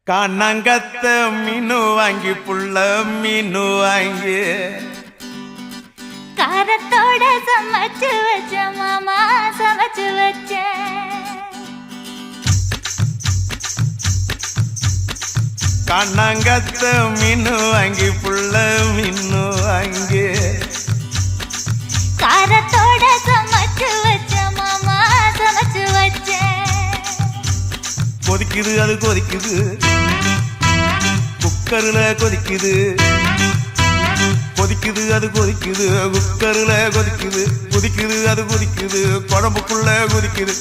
கண்ணங்கத்த மீனு வாங்கி புள்ள மீனு வாங்கி காரத்தோட சமைச்சு வச்ச மாமா சமைச்சு வச்ச கண்ணங்கத்த மீனு வாங்கி புள்ள மீனு வாங்கி காரத்தோட சமைச்சு வச்ச மாமா சமைச்சு வச்ச கொதிக்குது அது கொதிக்குது குக்கர்ல கொதிக்குது கொதிக்குது அது கொதிக்குது குக்கர்ல கொதிக்குது கொதிக்குது அது கொதிக்குது குழம்புக்குள்ள கொதிக்குது